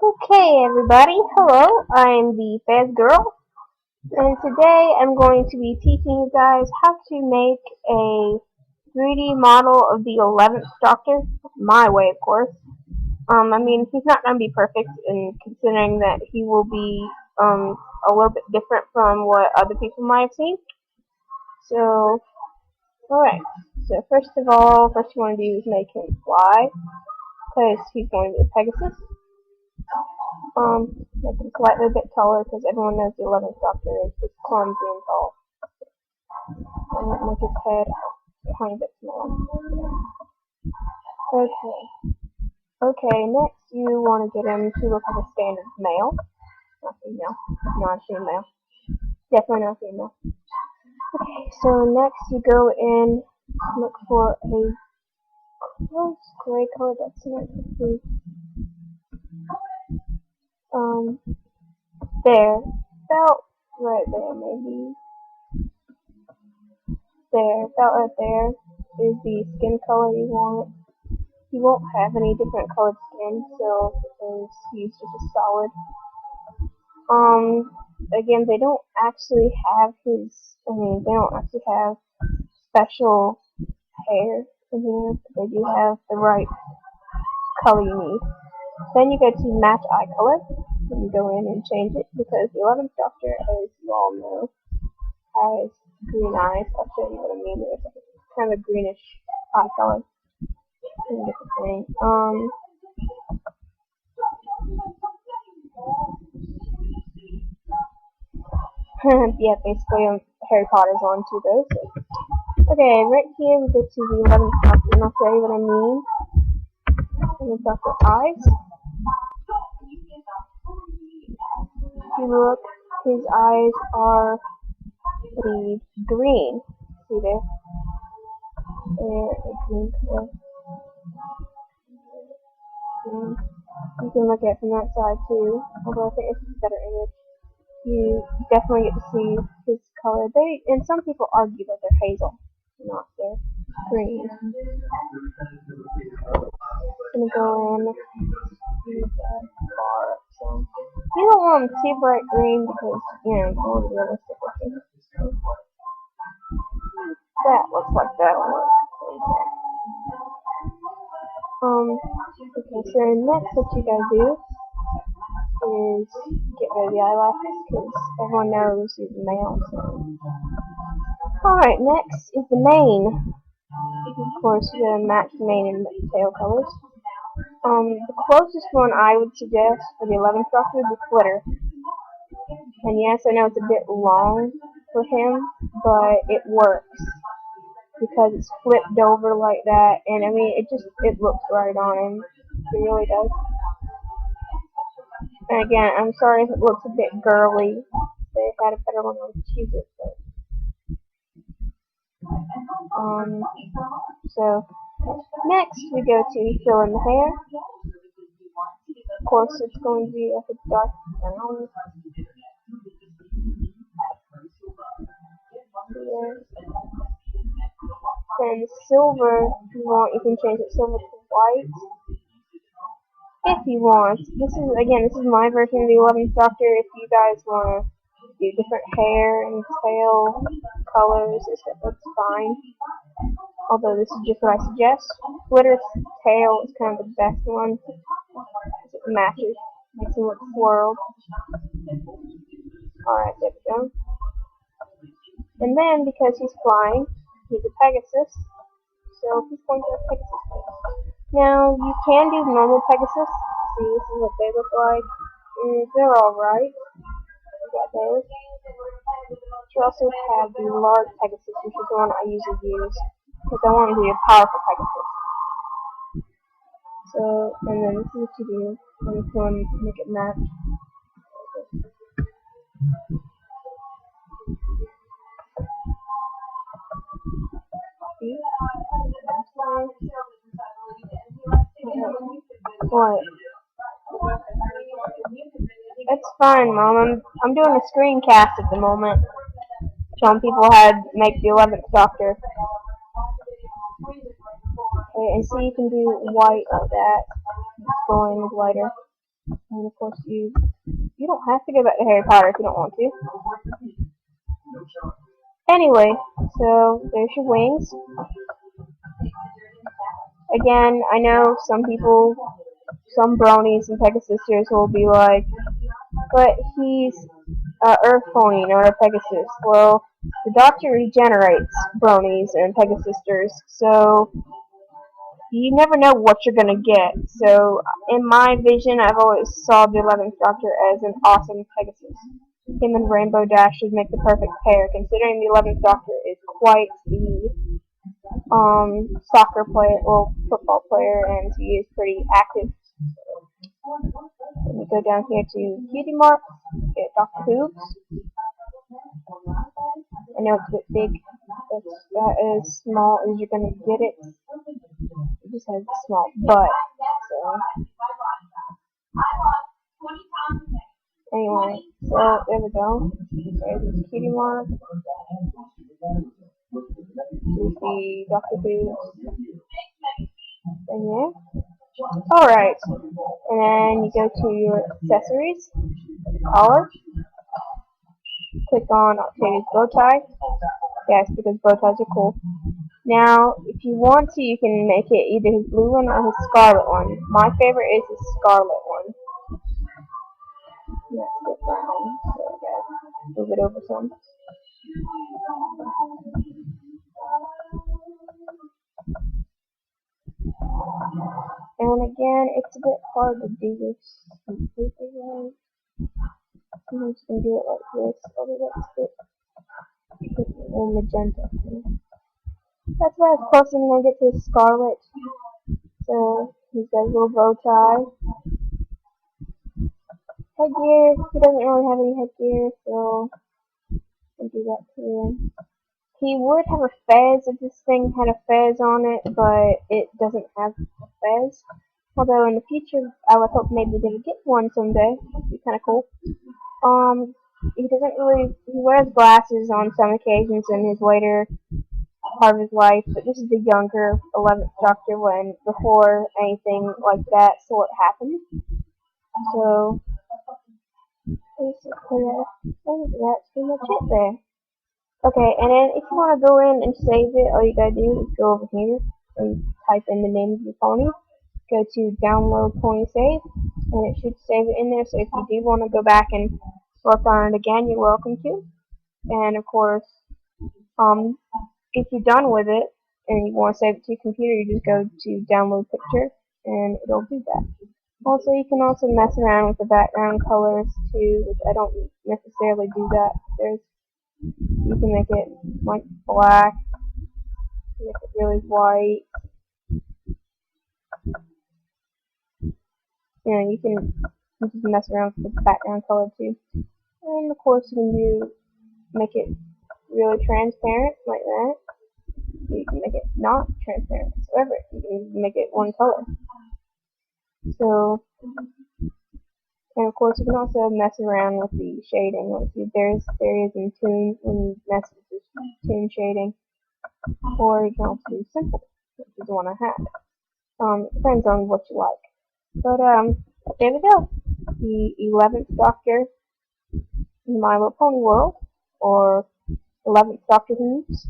Okay, everybody. Hello, I'm the Fezgirl, and today I'm going to be teaching you guys how to make a 3D model of the 11th Doctor, my way, of course. I mean, he's not going to be perfect, and considering that he will be a little bit different from what other people might have seen. So, alright. So, first of all, first you want to do is make him fly, because he's going to be a Pegasus. Make him slightly a bit taller because everyone knows the 11th Doctor is just clumsy and tall. And make his head a tiny bit smaller. Okay. Okay, next you want to get him to look like a standard male. Not female. Not female. Definitely not female. Okay, so next you go in, look for a close gray color that's not blue. There. About right there, maybe. There, about right there is the skin color you want. He won't have any different colored skin, so because he's just a solid. Again, they don't actually have they don't actually have special hair in here, but they do have the right color you need. Then you go to match eye color, and you go in and change it, because the 11th Doctor, as you all know, has green eyes. I'll show you what I mean. It's kind of a greenish eye color. Different thing. Yeah, basically Harry Potter's on to those. Okay, right here we go to the 11th Doctor, and I'll show you what I mean. 11th Doctor eyes. If you look, his eyes are the green. See there? They're a green color. You can look at it from that side too, although I think this is a better image. You definitely get to see his color. And some people argue that they're hazel, not they're green. I'm gonna go in, use that bar. So you don't want them too bright green because it's more realistic looking. That looks like that'll work. Okay, so next what you gotta do is get rid of the eyelashes, because everyone knows he's a male. So. Alright, next is the mane. Of course, you're gonna match the mane and tail colors. The closest one I would suggest for the 11th Doctor would be Flitter. And yes, I know it's a bit long for him, but it works. Because it's flipped over like that, and I mean, it looks right on him. It really does. And again, I'm sorry if it looks a bit girly. If they had a better one, I would choose it. But, so next we go to fill in the hair. Of course, it's going to be like a dark brown. Then silver, if you want, you can change it silver to white. If you want. This is my version of the 11th Doctor. If you guys want to do different hair and tail colors, that's fine. Although this is just what I suggest. Flitter's tail is kind of the best one. It matches. Makes him look swirled. Alright, there we go. And then, because he's flying, he's a Pegasus, so he's going to have Pegasus wings. Now, you can do normal Pegasus. See, this is what they look like. They're alright. You got those. You also have the large Pegasus, which is the one I usually use, because I want to be a powerful Pegasus. So, and then this is what you do when you want to make it match. What? It's fine, Mom. I'm doing a screencast at the moment, showing people how to make the 11th Doctor. Okay, and see, you can do white like that. It's going lighter. And of course you don't have to go back to Harry Potter if you don't want to. Anyway, so there's your wings. Again, I know some people, some bronies and Pegasisters will be like, but he's a Earth pony, not a Pegasus. Well, the Doctor regenerates bronies and Pegasisters, so you never know what you're gonna get. So, in my vision, I've always saw the 11th Doctor as an awesome Pegasus. Him and Rainbow Dash would make the perfect pair, considering the 11th Doctor is quite the soccer player, well, football player, and he is pretty active. Let me go down here to Cutie Mark, get Dr. Whoove. I know it's a bit big. That's about as small as you're gonna get it. It just has a small butt. So anyway, so there we go. There's his Cutie Mark. Here's the Dr. Whoove. And yeah. Alright. And then you go to your accessories, collar. Click on Octavia's bow tie. Yes, because bow ties are cool. Now, if you want to, you can make it either his blue one or his scarlet one. My favorite is his scarlet one. That's the brown, so I gotta move it over some. And again, it's a bit hard to do this completely right. Sometimes you can do it like this, although that's a bit magenta. That's about as close as I'm gonna get to his scarlet. So he's got a little bow tie. Headgear, he doesn't really have any headgear, so I'll do that to him. He would have a fez if this thing had a fez on it, but it doesn't have a fez. Although in the future, I would hope maybe they would get one someday. It'd be kind of cool. He doesn't really, he wears glasses on some occasions in his later part of his life, but this is the younger 11th Doctor when, before anything like that sort happened. So, basically, I think that's pretty much it there. Okay, and then if you want to go in and save it, all you gotta do is go over here and type in the name of your pony. Go to download pony save, and it should save it in there. So if you do want to go back and work on it again, you're welcome to. And of course, if you're done with it and you want to save it to your computer, you just go to download picture, and it'll do that. Also, you can also mess around with the background colors too, which I don't necessarily do that. You can make it like black, make it really white. You can just mess around with the background color too. And of course you can make it really transparent like that. You can make it not transparent whatsoever. You can make it one color. So, and of course you can also mess around with the shading. Let's see, there is in Toon when you mess with this Toon shading. Or you can also do simple, which is the one I have. It depends on what you like. But there we go. The 11th Doctor in My Little Pony World, or 11th Doctor Who's.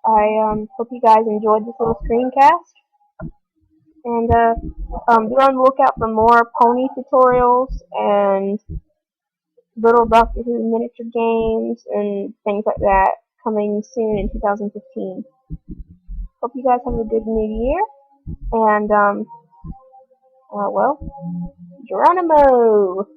I hope you guys enjoyed this little screencast. And be on the lookout for more pony tutorials and little Doctor Who miniature games and things like that coming soon in 2015. Hope you guys have a good new year. And, well, Geronimo!